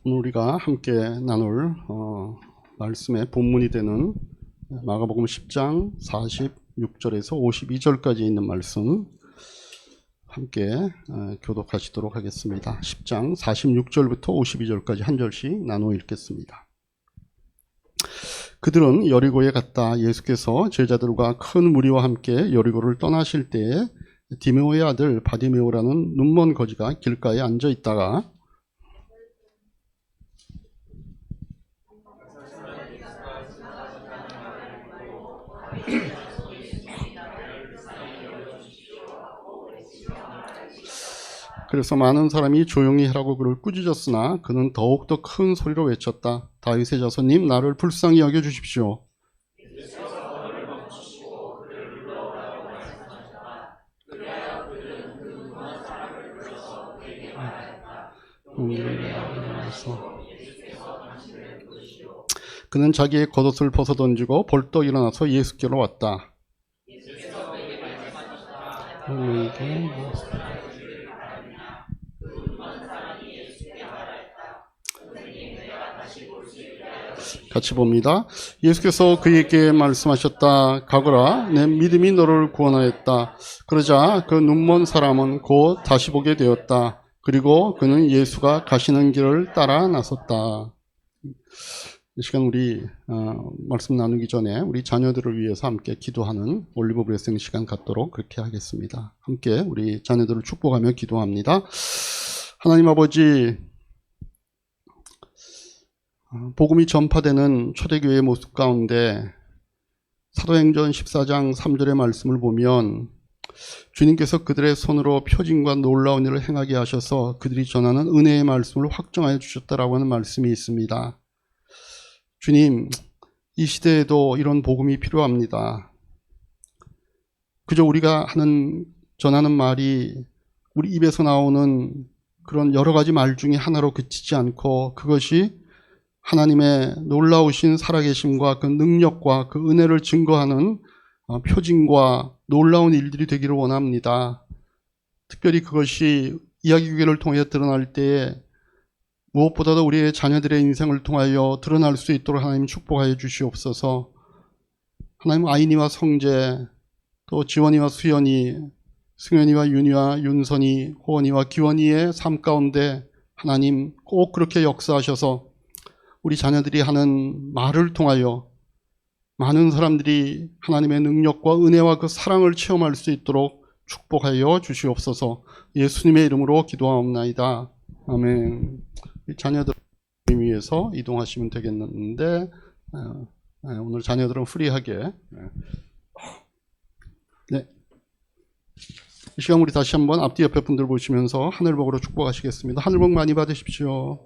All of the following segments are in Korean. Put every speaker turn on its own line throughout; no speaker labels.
오늘 우리가 함께 나눌 말씀의 본문이 되는 마가복음 10장 46절에서 52절까지 있는 말씀 함께 교독하시도록 하겠습니다. 10장 46절부터 52절까지 한 절씩 나누어 읽겠습니다. 그들은 여리고에 갔다. 예수께서 제자들과 큰 무리와 함께 여리고를 떠나실 때에 디메오의 아들 바디메오라는 눈먼 거지가 길가에 앉아 있다가 그래서 많은 사람이 조용히 하라고 그를 꾸짖었으나 그는 더욱더 큰 소리로 외쳤다. 다윗의 자손님, 나를 불쌍히 여겨주십시오. 그는 자기의 겉옷을 벗어 던지고 벌떡 일어나서 예수께로 왔다. 같이 봅니다. 예수께서 그에게 말씀하셨다. 가거라, 내 믿음이 너를 구원하였다. 그러자 그 눈먼 사람은 곧 다시 보게 되었다. 그리고 그는 예수가 가시는 길을 따라 나섰다. 이 시간 우리 말씀 나누기 전에 우리 자녀들을 위해서 함께 기도하는 올리브 브레싱 시간 갖도록 그렇게 하겠습니다. 함께 우리 자녀들을 축복하며 기도합니다. 하나님 아버지, 복음이 전파되는 초대교회의 모습 가운데 사도행전 14장 3절의 말씀을 보면 주님께서 그들의 손으로 표징과 놀라운 일을 행하게 하셔서 그들이 전하는 은혜의 말씀을 확정하여 주셨다라고 하는 말씀이 있습니다. 주님, 이 시대에도 이런 복음이 필요합니다. 그저 우리가 전하는 말이 우리 입에서 나오는 그런 여러 가지 말 중에 하나로 그치지 않고 그것이 하나님의 놀라우신 살아계심과 그 능력과 그 은혜를 증거하는 표징과 놀라운 일들이 되기를 원합니다. 특별히 그것이 이야기교회를 통해 드러날 때에 무엇보다도 우리의 자녀들의 인생을 통하여 드러날 수 있도록 하나님 축복하여 주시옵소서. 하나님, 아이니와 성재, 또 지원이와 수연이, 승현이와 윤이와 윤선이, 호원이와 기원이의 삶 가운데 하나님 꼭 그렇게 역사하셔서 우리 자녀들이 하는 말을 통하여 많은 사람들이 하나님의 능력과 은혜와 그 사랑을 체험할 수 있도록 축복하여 주시옵소서. 예수님의 이름으로 기도하옵나이다. 아멘. 자녀들 위해서 이동하시면 되겠는데 오늘 자녀들은 프리하게 이 시간 우리 다시 한번 앞뒤 옆에 분들 보시면서 하늘복으로 축복하시겠습니다. 하늘복 많이 받으십시오.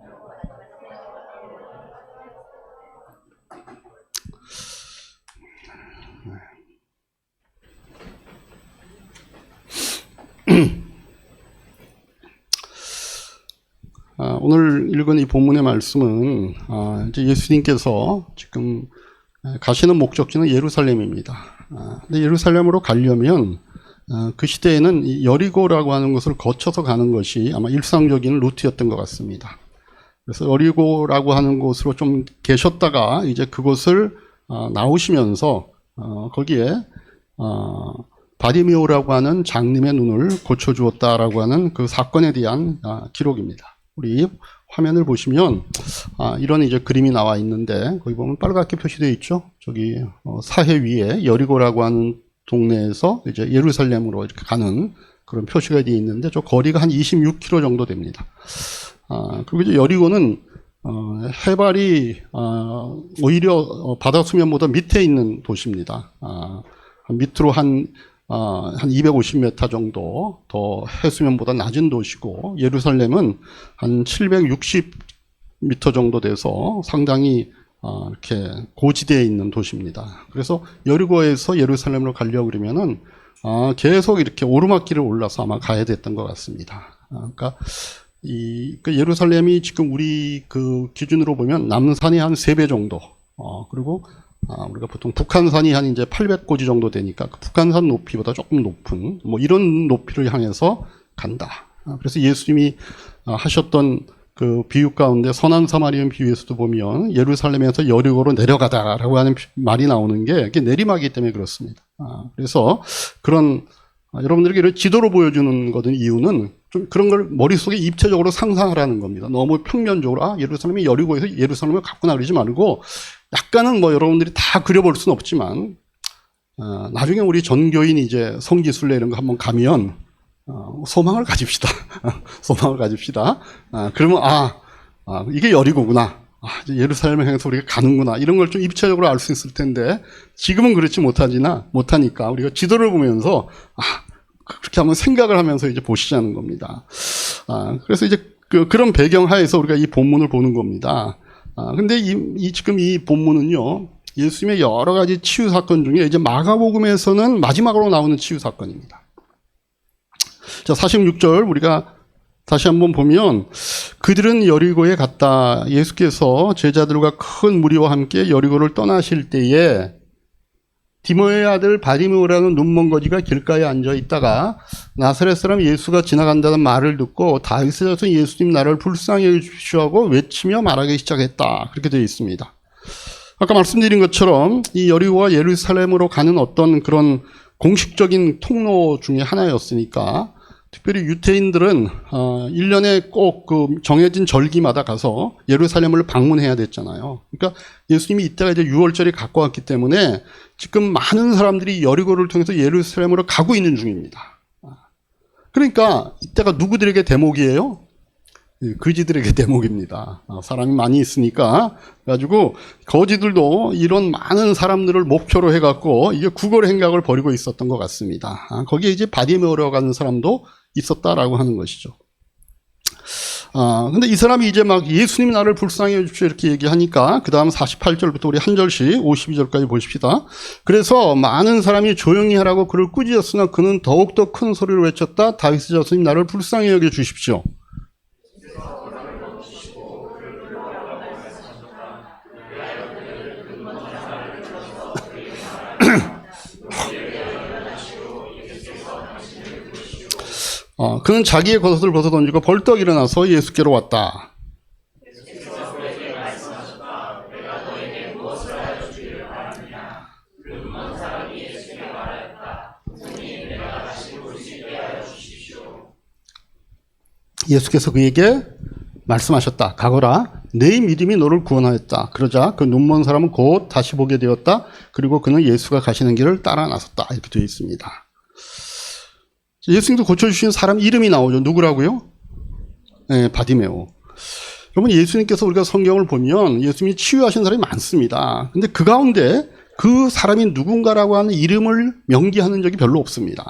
오늘 읽은 이 본문의 말씀은 이제 예수님께서 지금 가시는 목적지는 예루살렘입니다. 근데 예루살렘으로 가려면 그 시대에는 이 여리고라고 하는 것을 거쳐서 가는 것이 아마 일상적인 루트였던 것 같습니다. 그래서 여리고라고 하는 곳으로 좀 계셨다가 이제 그곳을 나오시면서 거기에 바디메오라고 하는 장님의 눈을 고쳐주었다라고 하는 그 사건에 대한 기록입니다. 우리 화면을 보시면 이런 이제 그림이 나와 있는데 거기 보면 빨갛게 표시되어 있죠. 저기 사해 위에 여리고라고 하는 동네에서 이제 예루살렘으로 이렇게 가는 그런 표시가 되어 있는데 저 거리가 한 26km 정도 됩니다. 그리고 이제 여리고는 해발이 오히려 바다 수면보다 밑에 있는 도시입니다. 밑으로 한 250m 정도 더 해수면보다 낮은 도시고 예루살렘은 한 760m 정도 돼서 상당히 이렇게 고지대에 있는 도시입니다. 그래서 여리고에서 예루살렘으로 가려고 그러면은 계속 이렇게 오르막길을 올라서 아마 가야 됐던 것 같습니다. 그러니까 그 예루살렘이 지금 우리 그 기준으로 보면 남산이 한 3배 정도, 그리고 우리가 보통 북한산이 한 이제 800고지 정도 되니까 그 북한산 높이보다 조금 높은 뭐 이런 높이를 향해서 간다. 그래서 예수님이 하셨던 그 비유 가운데 선한 사마리안 비유에서도 보면 예루살렘에서 여리고로 내려가다라고 하는 말이 나오는 게 이게 내리막이기 때문에 그렇습니다. 그래서 그런 여러분들에게 이런 지도로 보여주는 거든 이유는 좀 그런 걸 머릿속에 입체적으로 상상하라는 겁니다. 너무 평면적으로 예루살렘이 여리고에서 예루살렘을 갔구나 그러지 말고 약간은 뭐 여러분들이 다 그려볼 수는 없지만 나중에 우리 전교인 이제 성지순례 이런 거 한번 가면 소망을 가집시다. 소망을 가집시다. 그러면 이게 여리고구나. 이제 예루살렘을 향해서 우리가 가는구나. 이런 걸 좀 입체적으로 알 수 있을 텐데 지금은 그렇지 못하니까 우리가 지도를 보면서 그렇게 한번 생각을 하면서 이제 보시자는 겁니다. 그래서 이제 그런 배경 하에서 우리가 이 본문을 보는 겁니다. 근데 지금 이 본문은요, 예수님의 여러 가지 치유 사건 중에 이제 마가복음에서는 마지막으로 나오는 치유 사건입니다. 자, 46절 우리가 다시 한번 보면 그들은 여리고에 갔다. 예수께서 제자들과 큰 무리와 함께 여리고를 떠나실 때에 디모의 아들 바디메오라는 눈먼 거지가 길가에 앉아 있다가 나사렛 사람 예수가 지나간다는 말을 듣고 다윗의 자손 예수님 나를 불쌍히 여기십시오 하고 외치며 말하기 시작했다. 그렇게 되어 있습니다. 아까 말씀드린 것처럼 이 여리고와 예루살렘으로 가는 어떤 그런 공식적인 통로 중에 하나였으니까 특별히 유태인들은 1년에 꼭 그 정해진 절기마다 가서 예루살렘을 방문해야 됐잖아요. 그러니까 예수님이 이때가 이제 6월절이 가까웠기 때문에 지금 많은 사람들이 여리고를 통해서 예루살렘으로 가고 있는 중입니다. 그러니까 이때가 누구들에게 대목이에요? 거지들에게 대목입니다. 사람이 많이 있으니까 그래가지고 거지들도 이런 많은 사람들을 목표로 해갖고 이게 구걸 행각을 벌이고 있었던 것 같습니다. 거기에 이제 바디메오라고 하는 사람도 있었다라고 하는 것이죠. 근데 이 사람이 이제 막 예수님 나를 불쌍히 해주십시오 이렇게 얘기하니까 그 다음 48절부터 우리 한 절씩 52절까지 보십시다. 그래서 많은 사람이 조용히 하라고 그를 꾸짖었으나 그는 더욱더 큰 소리로 외쳤다. 다윗의 자손님 나를 불쌍히 여겨 주십시오. 그는 자기의 겉옷을 벗어던지고 벌떡 일어나서 예수께로 왔다. 예수께서 그에게 말씀하셨다. 가거라. 내 믿음이 너를 구원하였다. 그러자 그 눈먼 사람은 곧 다시 보게 되었다. 그리고 그는 예수가 가시는 길을 따라 나섰다. 이렇게 되어 있습니다. 예수님도 고쳐주신 사람 이름이 나오죠. 누구라고요? 네, 바디메오. 여러분, 예수님께서 우리가 성경을 보면 예수님이 치유하신 사람이 많습니다. 근데 그 가운데 그 사람이 누군가라고 하는 이름을 명기하는 적이 별로 없습니다.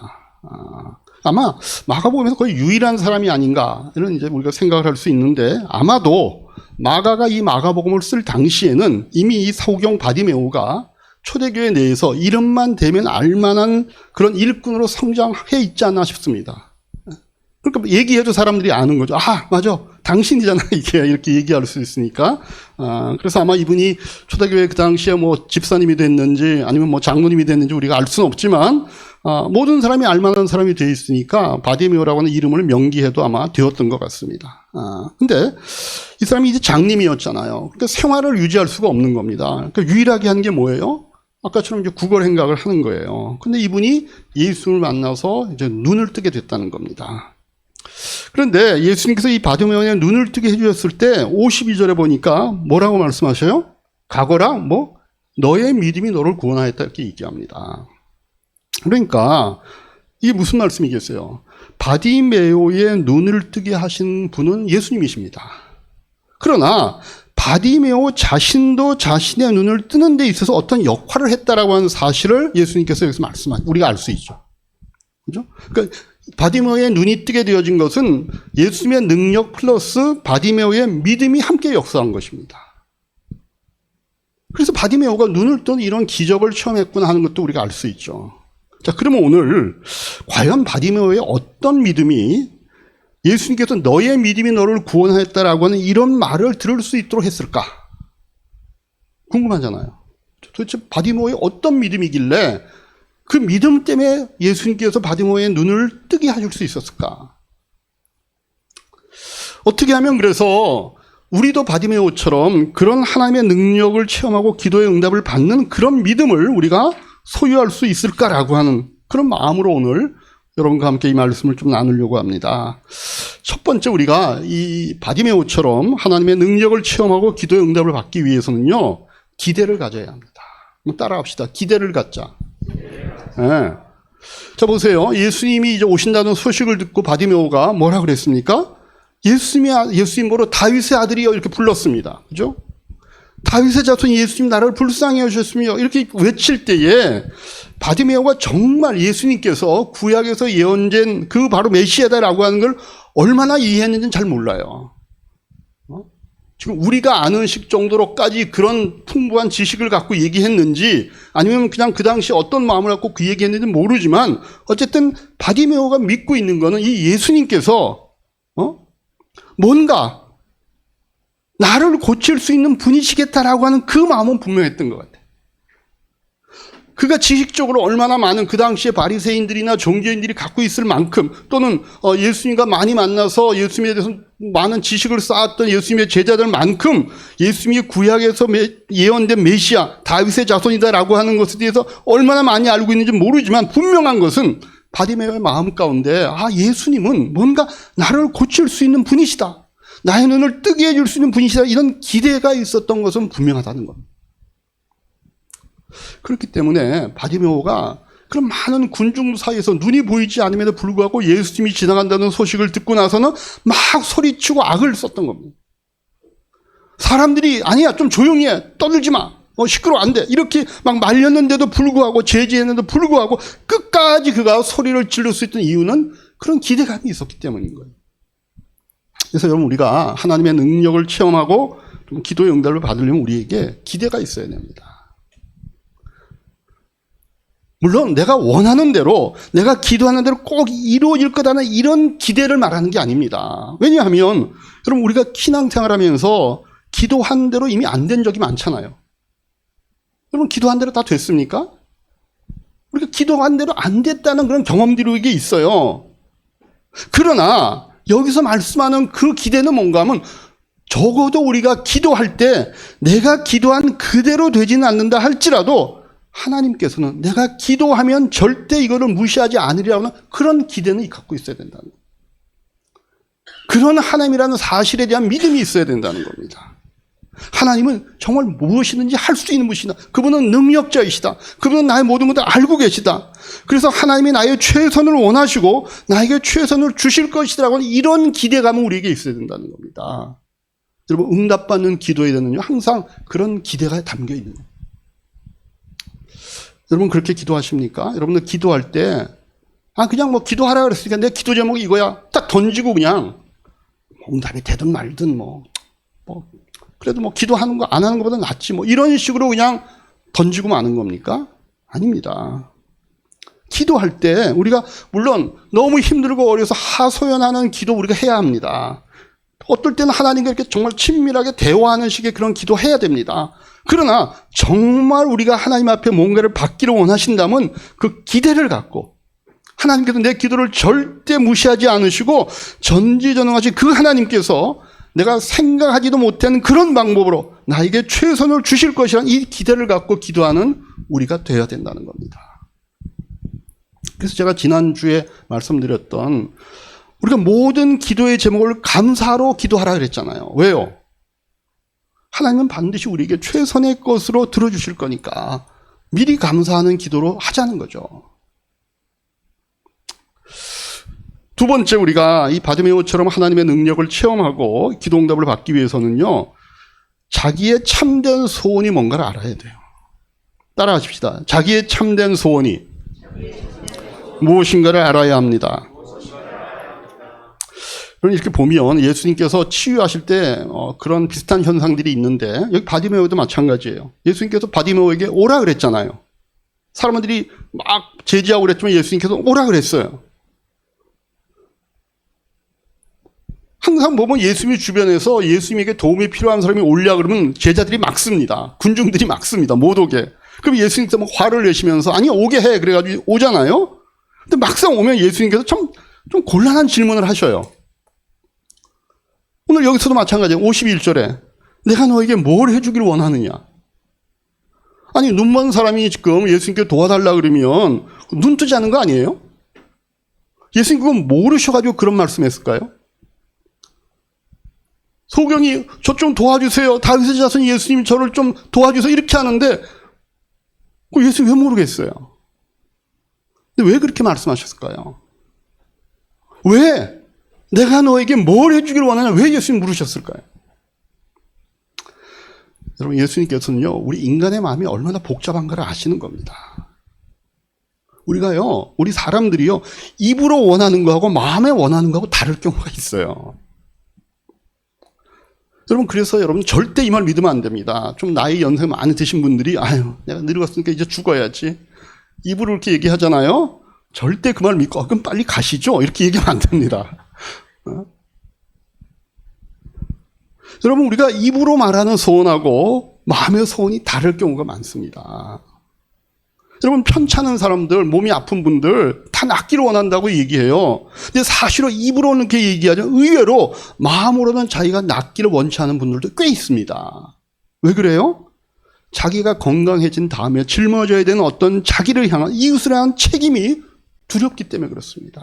아마 마가복음에서 거의 유일한 사람이 아닌가 이런 이제 우리가 생각을 할 수 있는데 아마도 마가가 이 마가복음을 쓸 당시에는 이미 이 사후경 바디메오가 초대교회 내에서 이름만 대면 알만한 그런 일꾼으로 성장해 있지 않나 싶습니다. 그러니까 얘기해도 사람들이 아는 거죠. 맞아. 당신이잖아. 이렇게 얘기할 수 있으니까. 그래서 아마 이분이 초대교회 그 당시에 뭐 집사님이 됐는지 아니면 뭐 장로님이 됐는지 우리가 알 수는 없지만, 모든 사람이 알만한 사람이 되어 있으니까 바디메오라고 하는 이름을 명기해도 아마 되었던 것 같습니다. 근데 이 사람이 이제 장님이었잖아요. 그러니까 생활을 유지할 수가 없는 겁니다. 그러니까 유일하게 한 게 뭐예요? 아까처럼 이제 구걸 행각을 하는 거예요. 근데 이분이 예수님을 만나서 이제 눈을 뜨게 됐다는 겁니다. 그런데 예수님께서 이 바디메오의 눈을 뜨게 해주셨을 때 52절에 보니까 뭐라고 말씀하셔요? 가거라, 너의 믿음이 너를 구원하였다 이렇게 얘기합니다. 그러니까 이게 무슨 말씀이겠어요? 바디메오의 눈을 뜨게 하신 분은 예수님이십니다. 그러나 바디메오 자신도 자신의 눈을 뜨는 데 있어서 어떤 역할을 했다라고 하는 사실을 예수님께서 여기서 우리가 알 수 있죠. 그죠? 그러니까 바디메오의 눈이 뜨게 되어진 것은 예수님의 능력 플러스 바디메오의 믿음이 함께 역사한 것입니다. 그래서 바디메오가 눈을 뜬 이런 기적을 체험했구나 하는 것도 우리가 알 수 있죠. 자, 그러면 오늘 과연 바디메오의 어떤 믿음이 예수님께서 너의 믿음이 너를 구원하였다라고 하는 이런 말을 들을 수 있도록 했을까? 궁금하잖아요. 도대체 바디메오의 어떤 믿음이길래 그 믿음 때문에 예수님께서 바디메오의 눈을 뜨게 해줄 수 있었을까? 어떻게 하면 그래서 우리도 바디메오처럼 그런 하나님의 능력을 체험하고 기도의 응답을 받는 그런 믿음을 우리가 소유할 수 있을까라고 하는 그런 마음으로 오늘 여러분과 함께 이 말씀을 좀 나누려고 합니다. 첫 번째, 우리가 이 바디메오처럼 하나님의 능력을 체험하고 기도의 응답을 받기 위해서는요, 기대를 가져야 합니다. 따라합시다. 기대를 갖자. 네. 자, 보세요. 예수님이 이제 오신다는 소식을 듣고 바디메오가 뭐라 그랬습니까? 예수님 보러 다윗의 아들이여 이렇게 불렀습니다. 그죠? 다윗의 자손 예수님 나라를 불쌍히 하셨으며 이렇게 외칠 때에 바디메오가 정말 예수님께서 구약에서 예언된 그 바로 메시아다라고 하는 걸 얼마나 이해했는지는 잘 몰라요. 지금 우리가 아는 식 정도로까지 그런 풍부한 지식을 갖고 얘기했는지 아니면 그냥 그 당시 어떤 마음을 갖고 그 얘기했는지 모르지만 어쨌든 바디메오가 믿고 있는 거는 이 예수님께서 뭔가 나를 고칠 수 있는 분이시겠다라고 하는 그 마음은 분명했던 것 같아요. 그가 지식적으로 얼마나 많은 그 당시에 바리새인들이나 종교인들이 갖고 있을 만큼 또는 예수님과 많이 만나서 예수님에 대해서 많은 지식을 쌓았던 예수님의 제자들만큼 예수님이 구약에서 예언된 메시아 다윗의 자손이다라고 하는 것에 대해서 얼마나 많이 알고 있는지 모르지만 분명한 것은 바디메오의 마음 가운데 예수님은 뭔가 나를 고칠 수 있는 분이시다. 나의 눈을 뜨게 해줄 수 있는 분이시다. 이런 기대가 있었던 것은 분명하다는 겁니다. 그렇기 때문에 바디메오가 그런 많은 군중 사이에서 눈이 보이지 않음에도 불구하고 예수님이 지나간다는 소식을 듣고 나서는 막 소리치고 악을 썼던 겁니다. 사람들이 아니야 좀 조용히 해 떠들지 마 시끄러워 안 돼 이렇게 막 말렸는데도 불구하고 제지했는데도 불구하고 끝까지 그가 소리를 지를 수 있던 이유는 그런 기대감이 있었기 때문인 거예요. 그래서 여러분 우리가 하나님의 능력을 체험하고 좀 기도의 응답을 받으려면 우리에게 기대가 있어야 됩니다. 물론 내가 원하는 대로 내가 기도하는 대로 꼭 이루어질 거다는 이런 기대를 말하는 게 아닙니다. 왜냐하면 여러분 우리가 신앙생활하면서 기도한 대로 이미 안 된 적이 많잖아요. 여러분 기도한 대로 다 됐습니까? 우리가 기도한 대로 안 됐다는 그런 경험들이 이게 있어요. 그러나 여기서 말씀하는 그 기대는 뭔가 하면 적어도 우리가 기도할 때 내가 기도한 그대로 되지는 않는다 할지라도 하나님께서는 내가 기도하면 절대 이거를 무시하지 않으리라는 그런 기대는 갖고 있어야 된다는 거예요. 그런 하나님이라는 사실에 대한 믿음이 있어야 된다는 겁니다. 하나님은 정말 무엇이든지 할 수 있는 분이시다. 그분은 능력자이시다. 그분은 나의 모든 것을 알고 계시다. 그래서 하나님이 나의 최선을 원하시고 나에게 최선을 주실 것이라고 하는 이런 기대감은 우리에게 있어야 된다는 겁니다. 여러분 응답받는 기도에는요 항상 그런 기대가 담겨 있는 거예요. 여러분 그렇게 기도하십니까? 여러분들 기도할 때 그냥 뭐 기도하라 그랬으니까 내 기도 제목이 이거야 딱 던지고 그냥 응답이 되든 말든 그래도 뭐 기도하는 거 안 하는 것보다 낫지 이런 식으로 그냥 던지고 마는 겁니까? 아닙니다. 기도할 때 우리가 물론 너무 힘들고 어려서 하소연하는 기도 우리가 해야 합니다. 어떨 때는 하나님과 이렇게 정말 친밀하게 대화하는 식의 그런 기도 해야 됩니다. 그러나 정말 우리가 하나님 앞에 뭔가를 받기를 원하신다면 그 기대를 갖고 하나님께서 내 기도를 절대 무시하지 않으시고 전지전능하신 그 하나님께서 내가 생각하지도 못한 그런 방법으로 나에게 최선을 주실 것이라는 이 기대를 갖고 기도하는 우리가 되어야 된다는 겁니다. 그래서 제가 지난주에 말씀드렸던 우리가 모든 기도의 제목을 감사로 기도하라 그랬잖아요. 왜요? 하나님은 반드시 우리에게 최선의 것으로 들어주실 거니까 미리 감사하는 기도로 하자는 거죠. 두 번째 우리가 이 바디메오처럼 하나님의 능력을 체험하고 기도 응답을 받기 위해서는요. 자기의 참된 소원이 뭔가를 알아야 돼요. 따라하십시다. 자기의 참된 소원이 무엇인가를 알아야 합니다. 이렇게 보면 예수님께서 치유하실 때 그런 비슷한 현상들이 있는데 여기 바디메오도 마찬가지예요. 예수님께서 바디메오에게 오라 그랬잖아요. 사람들이 막 제지하고 그랬지만 예수님께서 오라 그랬어요. 항상 보면 예수님 주변에서 예수님에게 도움이 필요한 사람이 오려 그러면 제자들이 막습니다. 군중들이 막습니다. 못 오게. 그럼 예수님께서 막 화를 내시면서 아니 오게 해 그래가지고 오잖아요. 근데 막상 오면 예수님께서 좀 곤란한 질문을 하셔요. 오늘 여기서도 마찬가지예요. 51절에 내가 너에게 뭘 해주길 원하느냐. 아니 눈 먼 사람이 지금 예수님께 도와달라 그러면 눈 뜨지 않은 거 아니에요? 예수님 그건 모르셔가지고 그런 말씀했을까요? 소경이 저 좀 도와주세요. 다윗의 자손 예수님 저를 좀 도와주세요. 이렇게 하는데 예수님 왜 모르겠어요? 근데 왜 그렇게 말씀하셨을까요? 왜? 내가 너에게 뭘 해주길 원하냐? 왜 예수님 물으셨을까요? 여러분 예수님께서는요 우리 인간의 마음이 얼마나 복잡한가를 아시는 겁니다. 우리가요 우리 사람들이요 입으로 원하는 거하고 마음에 원하는 거하고 다를 경우가 있어요. 여러분 그래서 여러분 절대 이 말 믿으면 안 됩니다. 좀 나이 연세 많이 드신 분들이 아유 내가 늙었으니까 이제 죽어야지 입으로 이렇게 얘기하잖아요. 절대 그 말 믿고 그럼 빨리 가시죠 이렇게 얘기하면 안 됩니다. 여러분 우리가 입으로 말하는 소원하고 마음의 소원이 다를 경우가 많습니다. 여러분 편찮은 사람들 몸이 아픈 분들 다 낫기를 원한다고 얘기해요. 근데 사실은 입으로는 이렇게 얘기하죠. 의외로 마음으로는 자기가 낫기를 원치 않은 분들도 꽤 있습니다. 왜 그래요? 자기가 건강해진 다음에 짊어져야 되는 어떤 자기를 향한 이웃을 향한 책임이 두렵기 때문에 그렇습니다.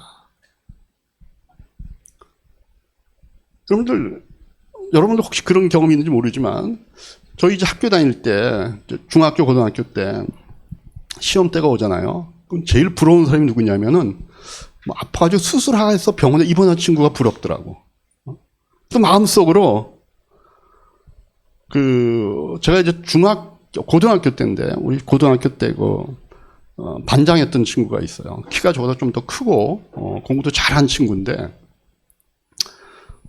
여러분들 혹시 그런 경험이 있는지 모르지만 저희 이제 학교 다닐 때 중학교 고등학교 때 시험 때가 오잖아요. 그럼 제일 부러운 사람이 누구냐면은 아파가지고 수술해서 병원에 입원한 친구가 부럽더라고. 또 마음속으로 제가 이제 고등학교 때인데 우리 고등학교 때 반장했던 친구가 있어요. 키가 저보다 좀 더 크고 공부도 잘한 친구인데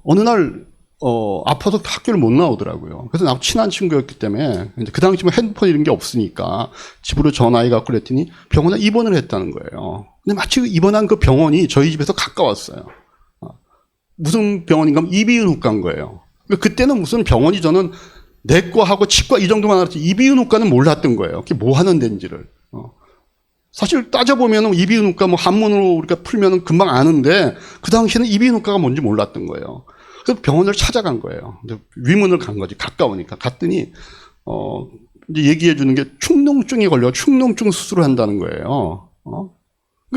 어느 날 아파서 학교를 못 나오더라고요. 그래서 나하고 친한 친구였기 때문에 그 당시면 핸드폰 이런 게 없으니까 집으로 전화해갖고 그랬더니 병원에 입원을 했다는 거예요. 근데 마치 입원한 그 병원이 저희 집에서 가까웠어요. 무슨 병원인가 하면 이비인후과인 거예요. 그때는 무슨 병원이 저는 내과하고 치과 이 정도만 알았지 이비인후과는 몰랐던 거예요. 그게 뭐 하는 데인지를. 사실 따져보면 이비인후과 한문으로 우리가 풀면 금방 아는데 그 당시에는 이비인후과가 뭔지 몰랐던 거예요. 그래서 병원을 찾아간 거예요. 위문을 간 거지. 가까우니까. 갔더니, 이제 얘기해 주는 게 축농증이 걸려 축농증 수술을 한다는 거예요.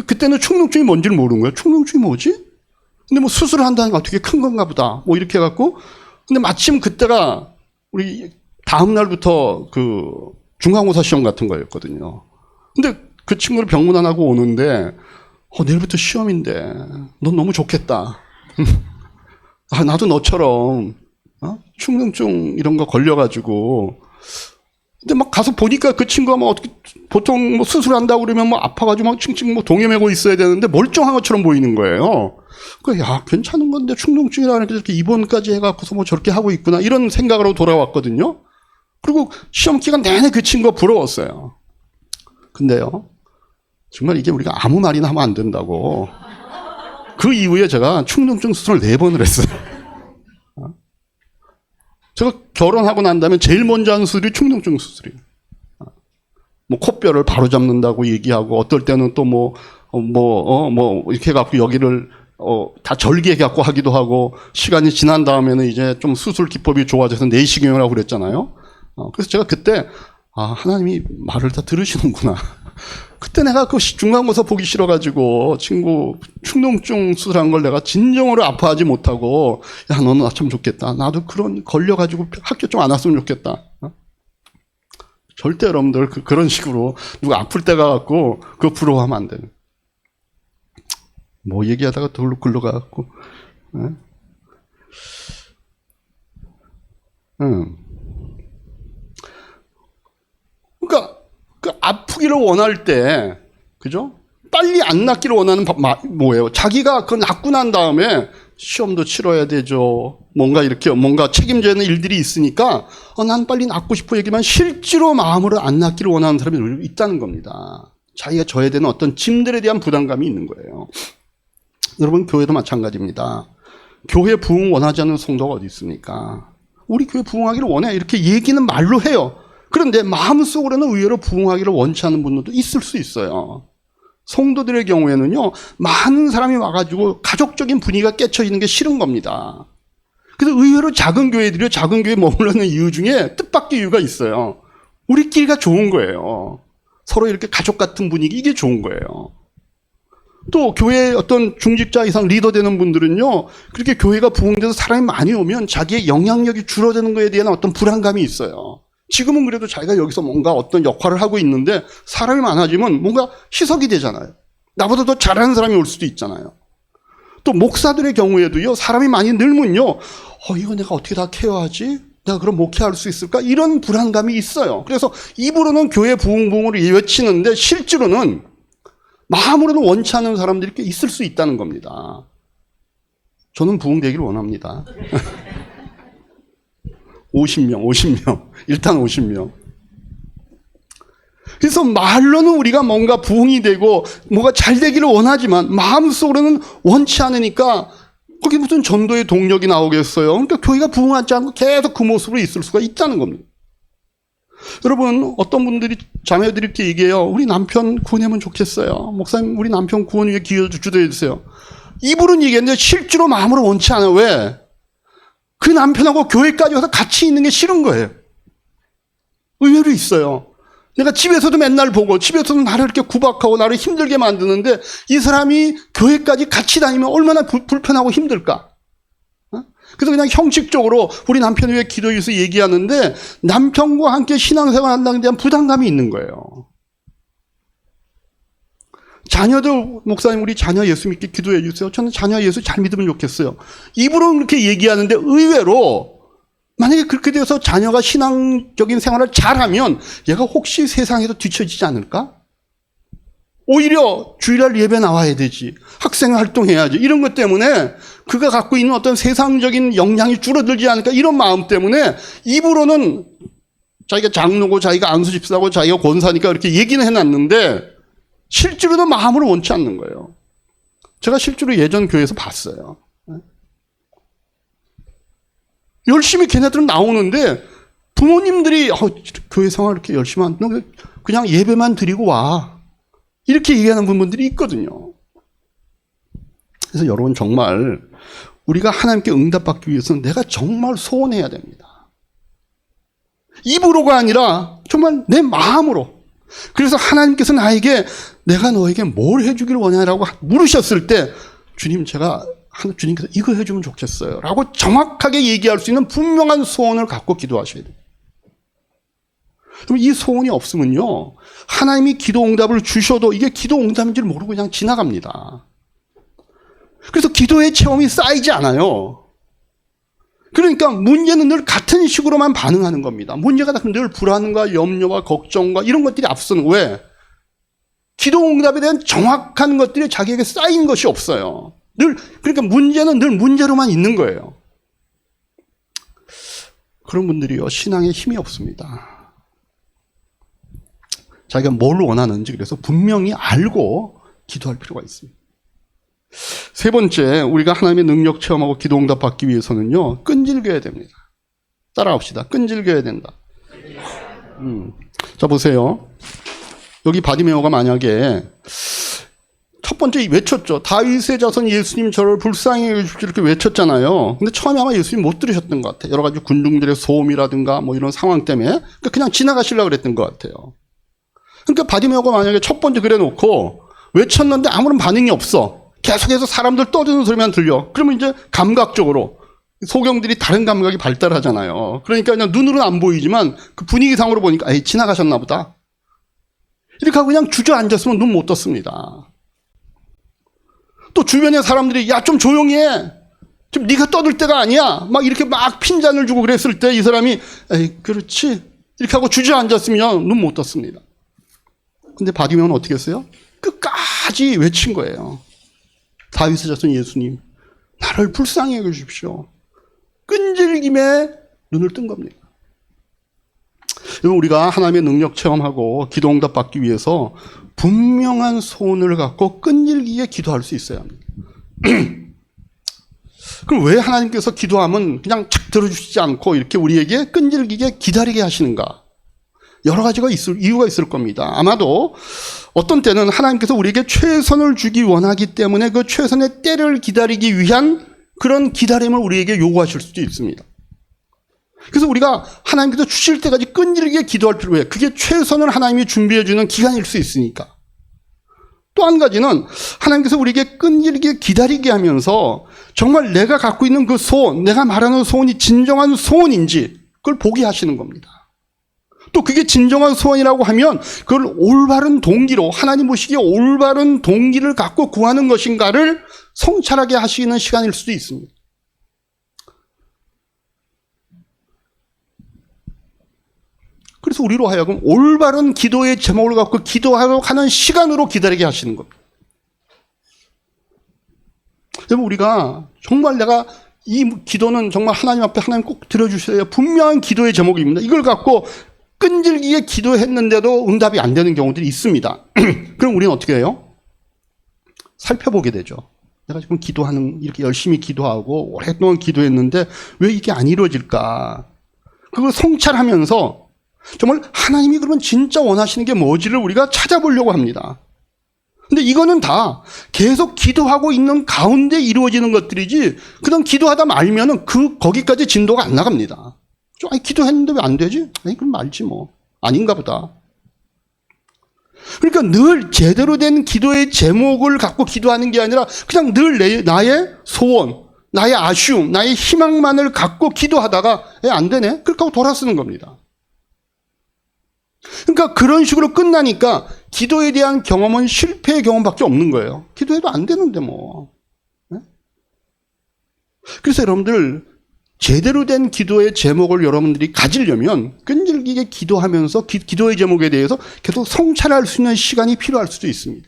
그때는 축농증이 뭔지를 모르는 거예요. 축농증이 뭐지? 근데 수술을 한다는 게 어떻게 큰 건가 보다. 이렇게 해갖고. 근데 마침 그때가 우리 다음 날부터 중간고사 시험 같은 거였거든요. 근데 그 친구를 병문 안 하고 오는데, 내일부터 시험인데, 넌 너무 좋겠다. 나도 너처럼 축농증 이런 거 걸려가지고 근데 가서 보니까 그 친구가 어떻게 보통 수술한다고 그러면 아파가지고 칭칭 동여매고 있어야 되는데 멀쩡한 것처럼 보이는 거예요. 야 괜찮은 건데 축농증이라는 게 이렇게 입원까지 해갖고서 저렇게 하고 있구나 이런 생각으로 돌아왔거든요. 그리고 시험 기간 내내 그 친구가 부러웠어요. 근데요 정말 이게 우리가 아무 말이나 하면 안 된다고. 그 이후에 제가 축농증 수술을 4번을 했어요. 제가 결혼하고 난 다음에 제일 먼저 한 수술이 축농증 수술이에요. 콧뼈를 바로 잡는다고 얘기하고, 어떨 때는 또 이렇게 해갖고 여기를, 다 절개해갖고 하기도 하고, 시간이 지난 다음에는 이제 좀 수술 기법이 좋아져서 내시경이라고 그랬잖아요. 그래서 제가 그때, 하나님이 말을 다 들으시는구나. 그때 내가 중간고사 보기 싫어가지고 친구 축농증 수술한 걸 내가 진정으로 아파하지 못하고 야 너는 참 좋겠다. 나도 그런 걸려가지고 학교 좀 안 왔으면 좋겠다. 절대 여러분들 그런 식으로 누가 아플 때 가갖고 그거 부러워하면 안 돼요. 얘기하다가 글로 가갖고. 그러니까 아프기를 원할 때, 그죠? 빨리 안 낫기를 원하는 뭐예요? 자기가 낫고 난 다음에 시험도 치러야 되죠. 뭔가 책임져야 하는 일들이 있으니까, 난 빨리 낫고 싶어 얘기만 실제로 마음으로 안 낫기를 원하는 사람이 있다는 겁니다. 자기가 져야 되는 어떤 짐들에 대한 부담감이 있는 거예요. 여러분, 교회도 마찬가지입니다. 교회 부흥 원하지 않는 성도가 어디 있습니까? 우리 교회 부흥하기를 원해. 이렇게 얘기는 말로 해요. 그런데 마음속으로는 의외로 부흥하기를 원치 않는 분들도 있을 수 있어요. 성도들의 경우에는요, 많은 사람이 와가지고 가족적인 분위기가 깨쳐지는 게 싫은 겁니다. 그래서 의외로 작은 교회에 머물러있는 이유 중에 뜻밖의 이유가 있어요. 우리끼리가 좋은 거예요. 서로 이렇게 가족 같은 분위기, 이게 좋은 거예요. 또 교회의 어떤 중직자 이상 리더 되는 분들은요, 그렇게 교회가 부흥돼서 사람이 많이 오면 자기의 영향력이 줄어드는 거에 대한 어떤 불안감이 있어요. 지금은 그래도 자기가 여기서 뭔가 어떤 역할을 하고 있는데 사람이 많아지면 뭔가 희석이 되잖아요. 나보다 더 잘하는 사람이 올 수도 있잖아요. 또 목사들의 경우에도요, 사람이 많이 늘면요, 이거 내가 어떻게 다 케어하지? 내가 그럼 목회할 수 있을까? 이런 불안감이 있어요. 그래서 입으로는 교회 부흥을 외치는데 실제로는 마음으로는 원치 않는 사람들이 꽤 있을 수 있다는 겁니다. 저는 부흥되기를 원합니다. 50명. 일단 50명. 그래서 말로는 우리가 뭔가 부흥이 되고 뭐가 잘 되기를 원하지만 마음속으로는 원치 않으니까 거기 무슨 전도의 동력이 나오겠어요. 그러니까 교회가 부흥하지 않고 계속 그 모습으로 있을 수가 있다는 겁니다. 여러분, 어떤 분들이 자매들이 이렇게 얘기해요. 우리 남편 구원하면 좋겠어요. 목사님, 우리 남편 구원 위해 기회 주도해 주세요. 입으로는 얘기했는데 실제로 마음으로 원치 않아요. 왜? 그 남편하고 교회까지 와서 같이 있는 게 싫은 거예요. 의외로 있어요. 내가 집에서도 맨날 보고 집에서도 나를 이렇게 구박하고 나를 힘들게 만드는데 이 사람이 교회까지 같이 다니면 얼마나 불편하고 힘들까? 그래서 그냥 형식적으로 우리 남편이 왜 기도해서 얘기하는데 남편과 함께 신앙생활 한다는 데 대한 부담감이 있는 거예요. 자녀들, 목사님 우리 자녀 예수 믿게 기도해 주세요. 저는 자녀 예수 잘 믿으면 좋겠어요. 입으로는 그렇게 얘기하는데 의외로 만약에 그렇게 돼서 자녀가 신앙적인 생활을 잘하면 얘가 혹시 세상에서 뒤처지지 않을까? 오히려 주일날 예배 나와야 되지. 학생 활동해야지. 이런 것 때문에 그가 갖고 있는 어떤 세상적인 역량이 줄어들지 않을까 이런 마음 때문에 입으로는 자기가 장로고 자기가 안수집사고 자기가 권사니까 이렇게 얘기는 해놨는데 실제로는 마음으로 원치 않는 거예요. 제가 실제로 예전 교회에서 봤어요. 열심히 걔네들은 나오는데 부모님들이 교회 생활 이렇게 열심히 하는데 그냥 예배만 드리고 와. 이렇게 얘기하는 분들이 있거든요. 그래서 여러분 정말 우리가 하나님께 응답받기 위해서는 내가 정말 소원해야 됩니다. 입으로가 아니라 정말 내 마음으로. 그래서 하나님께서 나에게 내가 너에게 뭘 해주기를 원하냐라고 물으셨을 때 주님께서 이거 해주면 좋겠어요 라고 정확하게 얘기할 수 있는 분명한 소원을 갖고 기도하셔야 돼요. 그럼 이 소원이 없으면요, 하나님이 기도 응답을 주셔도 이게 기도 응답인지를 모르고 그냥 지나갑니다. 그래서 기도의 체험이 쌓이지 않아요. 그러니까 문제는 늘 같은 식으로만 반응하는 겁니다. 문제가 늘 불안과 염려와 걱정과 이런 것들이 앞서는. 왜? 기도 응답에 대한 정확한 것들이 자기에게 쌓인 것이 없어요. 그러니까 문제는 늘 문제로만 있는 거예요. 그런 분들이요, 신앙에 힘이 없습니다. 자기가 뭘 원하는지 그래서 분명히 알고 기도할 필요가 있습니다. 세 번째, 우리가 하나님의 능력 체험하고 기도 응답 받기 위해서는요, 끈질겨야 됩니다. 따라합시다. 끈질겨야 된다. 자, 보세요. 여기 바디메오가 만약에 첫 번째 외쳤죠. 다윗의 자손 예수님 저를 불쌍히 여기십시오 이렇게 외쳤잖아요. 근데 처음에 아마 예수님 못 들으셨던 것 같아요. 여러 가지 군중들의 소음이라든가 뭐 이런 상황 때문에 그냥 지나가시려고 그랬던 것 같아요. 그러니까 바디메오가 만약에 첫 번째 그래 놓고 외쳤는데 아무런 반응이 없어. 계속해서 사람들 떠드는 소리만 들려. 그러면 이제 감각적으로 소경들이 다른 감각이 발달하잖아요. 그러니까 그냥 눈으로는 안 보이지만 그 분위기상으로 보니까 에이 지나가셨나 보다. 이렇게 하고 그냥 주저앉았으면 눈 못 떴습니다. 또 주변의 사람들이 야 좀 조용히 해. 지금 네가 떠들 때가 아니야. 막 이렇게 막 핀잔을 주고 그랬을 때 이 사람이 에이 그렇지. 이렇게 하고 주저앉았으면 눈 못 떴습니다. 근데 바디메오는 어떻게 했어요? 끝까지 외친 거예요. 다윗의 자손 예수님, 나를 불쌍히 여겨주십시오. 끈질김에 눈을 뜬 겁니다. 여러분, 우리가 하나님의 능력 체험하고 기도 응답 받기 위해서 분명한 소원을 갖고 끈질기게 기도할 수 있어야 합니다. 그럼 왜 하나님께서 기도하면 그냥 착 들어주시지 않고 이렇게 우리에게 끈질기게 기다리게 하시는가? 여러 가지가 이유가 있을 겁니다. 아마도 어떤 때는 하나님께서 우리에게 최선을 주기 원하기 때문에 그 최선의 때를 기다리기 위한 그런 기다림을 우리에게 요구하실 수도 있습니다. 그래서 우리가 하나님께서 주실 때까지 끈질기게 기도할 필요해요. 그게 최선을 하나님이 준비해 주는 기간일 수 있으니까. 또 한 가지는 하나님께서 우리에게 끈질기게 기다리게 하면서 정말 내가 갖고 있는 그 소원, 내가 말하는 소원이 진정한 소원인지 그걸 보게 하시는 겁니다. 또 그게 진정한 소원이라고 하면 그걸 올바른 동기로, 하나님 보시기에 올바른 동기를 갖고 구하는 것인가를 성찰하게 하시는 시간일 수도 있습니다. 그래서 우리로 하여금 올바른 기도의 제목을 갖고 기도하러 가는 시간으로 기다리게 하시는 겁니다. 여러분, 우리가 정말 내가 이 기도는 정말 하나님 앞에 하나님 꼭 들어주셔야 분명한 기도의 제목입니다. 이걸 갖고 끈질기게 기도했는데도 응답이 안 되는 경우들이 있습니다. 그럼 우리는 어떻게 해요? 살펴보게 되죠. 내가 지금 이렇게 열심히 기도하고 오랫동안 기도했는데 왜 이게 안 이루어질까? 그걸 성찰하면서 정말 하나님이 그러면 진짜 원하시는 게 뭐지를 우리가 찾아보려고 합니다. 근데 이거는 다 계속 기도하고 있는 가운데 이루어지는 것들이지, 그냥 기도하다 말면은 거기까지 진도가 안 나갑니다. 아니, 기도했는데 왜 안 되지? 아니, 그럼 말지 뭐. 아닌가 보다. 그러니까 늘 제대로 된 기도의 제목을 갖고 기도하는 게 아니라 그냥 늘 나의 소원, 나의 아쉬움, 나의 희망만을 갖고 기도하다가 안 되네? 그렇게 하고 돌아서는 겁니다. 그러니까 그런 식으로 끝나니까 기도에 대한 경험은 실패의 경험밖에 없는 거예요. 기도해도 안 되는데 뭐. 네? 그래서 여러분들 제대로 된 기도의 제목을 여러분들이 가지려면 끈질기게 기도하면서 기도의 제목에 대해서 계속 성찰할 수 있는 시간이 필요할 수도 있습니다.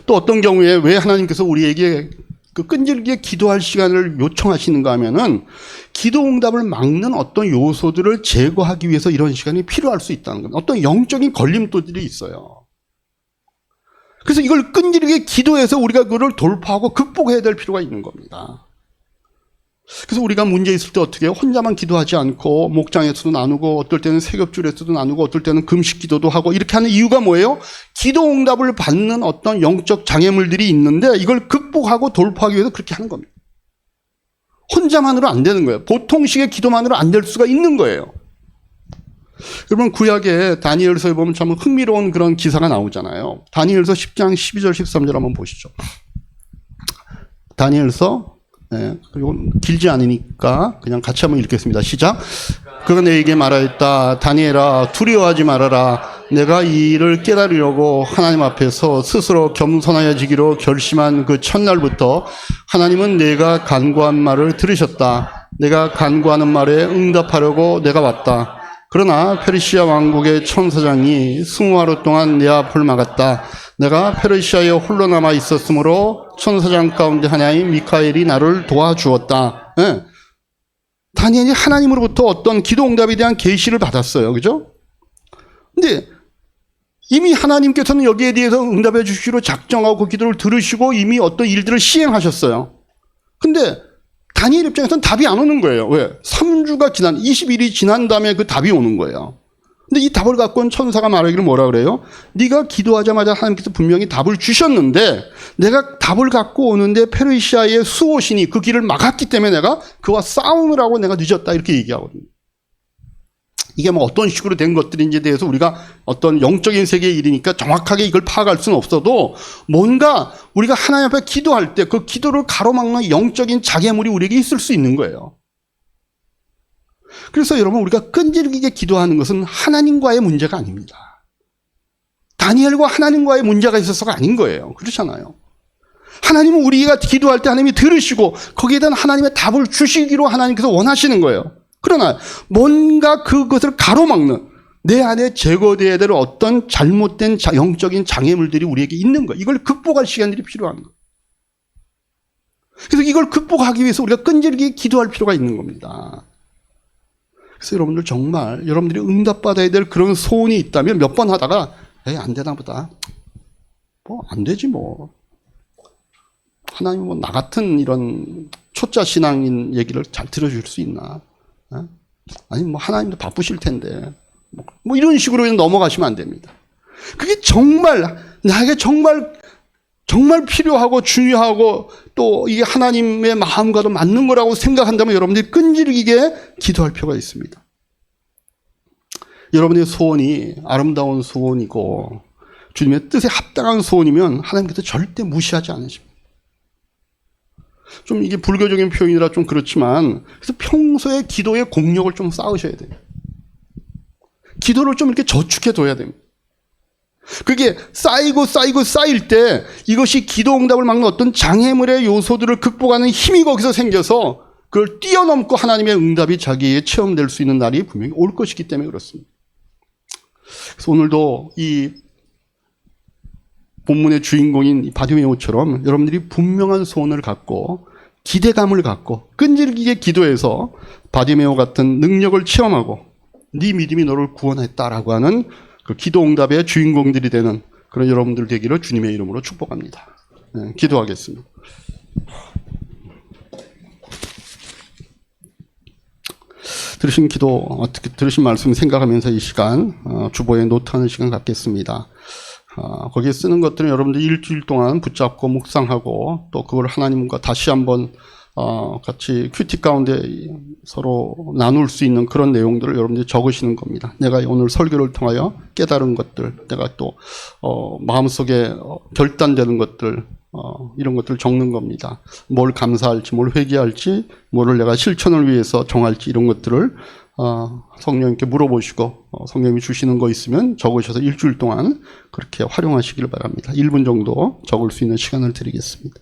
또 어떤 경우에 왜 하나님께서 우리에게 그 끈질기게 기도할 시간을 요청하시는가 하면은 기도 응답을 막는 어떤 요소들을 제거하기 위해서 이런 시간이 필요할 수 있다는 겁니다. 어떤 영적인 걸림돌들이 있어요. 그래서 이걸 끈질기게 기도해서 우리가 그걸 돌파하고 극복해야 될 필요가 있는 겁니다. 그래서 우리가 문제 있을 때 어떻게 해요? 혼자만 기도하지 않고 목장에서도 나누고 어떨 때는 세ገብ줄에서도 나누고 어떨 때는 금식 기도도 하고 이렇게 하는 이유가 뭐예요? 기도 응답을 받는 어떤 영적 장애물들이 있는데 이걸 극복하고 돌파하기 위해서 그렇게 하는 겁니다. 혼자만으로 안 되는 거예요. 보통식의 기도만으로 안 될 수가 있는 거예요. 여러분, 구약에 다니엘서에 보면 참 흥미로운 그런 기사가 나오잖아요. 다니엘서 10장 12절 13절 한번 보시죠. 다니엘서, 그리고 길지 않으니까 그냥 같이 한번 읽겠습니다. 시작. 그가 내게 말하였다. 다니엘아, 두려워하지 말아라. 내가 이 일을 깨달으려고 하나님 앞에서 스스로 겸손하여지기로 결심한 그 첫날부터 하나님은 내가 간구한 말을 들으셨다. 내가 간구하는 말에 응답하려고 내가 왔다. 그러나 페르시아 왕국의 천사장이 20하루 동안 내 앞을 막았다. 내가 페르시아에 홀로 남아 있었으므로 천사장 가운데 하나인 미카엘이 나를 도와주었다. 네. 다니엘이 하나님으로부터 어떤 기도 응답에 대한 계시를 받았어요. 그죠? 근데 이미 하나님께서는 여기에 대해서 응답해 주시기로 작정하고 그 기도를 들으시고 이미 어떤 일들을 시행하셨어요. 근데 다니엘 입장에서는 답이 안 오는 거예요. 왜? 3주가 20일이 지난 다음에 그 답이 오는 거예요. 근데 이 답을 갖고 온 천사가 말하기를 뭐라 그래요? 네가 기도하자마자 하나님께서 분명히 답을 주셨는데 내가 답을 갖고 오는데 페르시아의 수호신이 그 길을 막았기 때문에 내가 그와 싸움을 하고 내가 늦었다 이렇게 얘기하거든요. 이게 뭐 어떤 식으로 된 것들인지에 대해서 우리가 어떤 영적인 세계의 일이니까 정확하게 이걸 파악할 수는 없어도 뭔가 우리가 하나님 앞에 기도할 때 그 기도를 가로막는 영적인 장애물이 우리에게 있을 수 있는 거예요. 그래서 여러분, 우리가 끈질기게 기도하는 것은 하나님과의 문제가 아닙니다. 다니엘과 하나님과의 문제가 있어서가 아닌 거예요. 그렇잖아요. 하나님은 우리가 기도할 때 하나님이 들으시고 거기에 대한 하나님의 답을 주시기로 하나님께서 원하시는 거예요. 그러나 뭔가 그것을 가로막는 내 안에 제거되어야 될 어떤 잘못된 영적인 장애물들이 우리에게 있는 거예요. 이걸 극복할 시간들이 필요한 거예요. 그래서 이걸 극복하기 위해서 우리가 끈질기게 기도할 필요가 있는 겁니다. 그래서 여러분들 정말 여러분들이 응답받아야 될 그런 소원이 있다면 몇 번 하다가 안 되나 보다. 뭐 안 되지 뭐. 하나님 뭐 나 같은 이런 초짜 신앙인 얘기를 잘 들어줄 수 있나? 아니 뭐 하나님도 바쁘실 텐데 뭐 이런 식으로 그냥 넘어가시면 안 됩니다. 그게 정말 나에게 정말 정말 필요하고 중요하고 또 이게 하나님의 마음과도 맞는 거라고 생각한다면 여러분들이 끈질기게 기도할 필요가 있습니다. 여러분의 소원이 아름다운 소원이고 주님의 뜻에 합당한 소원이면 하나님께서 절대 무시하지 않으십니다. 좀 이게 불교적인 표현이라 좀 그렇지만 그래서 평소에 기도의 공력을 좀 쌓으셔야 돼요. 기도를 좀 이렇게 저축해 둬야 됩니다. 그게 쌓일 때 이것이 기도 응답을 막는 어떤 장애물의 요소들을 극복하는 힘이 거기서 생겨서 그걸 뛰어넘고 하나님의 응답이 자기에게 체험될 수 있는 날이 분명히 올 것이기 때문에 그렇습니다. 그래서 오늘도 이 본문의 주인공인 바디메오처럼 여러분들이 분명한 소원을 갖고 기대감을 갖고 끈질기게 기도해서 바디메오 같은 능력을 체험하고 네 믿음이 너를 구원했다라고 하는 그 기도 응답의 주인공들이 되는 그런 여러분들 되기를 주님의 이름으로 축복합니다. 네, 기도하겠습니다. 들으신 기도, 어떻게 들으신 말씀 생각하면서 이 시간 주보에 노트하는 시간 갖겠습니다. 거기에 쓰는 것들은 여러분들 일주일 동안 붙잡고 묵상하고 또 그걸 하나님과 다시 한번 같이 큐티 가운데 서로 나눌 수 있는 그런 내용들을 여러분들이 적으시는 겁니다. 내가 오늘 설교를 통하여 깨달은 것들, 내가 또 마음속에 결단되는 것들, 이런 것들을 적는 겁니다. 뭘 감사할지, 뭘 회개할지, 뭐를 내가 실천을 위해서 정할지 이런 것들을 성령님께 물어보시고 성령님이 주시는 거 있으면 적으셔서 일주일 동안 그렇게 활용하시길 바랍니다. 1분 정도 적을 수 있는 시간을 드리겠습니다.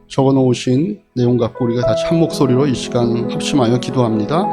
적어놓으신 내용 갖고 우리가 다시 한 목소리로 이 시간 합심하여 기도합니다.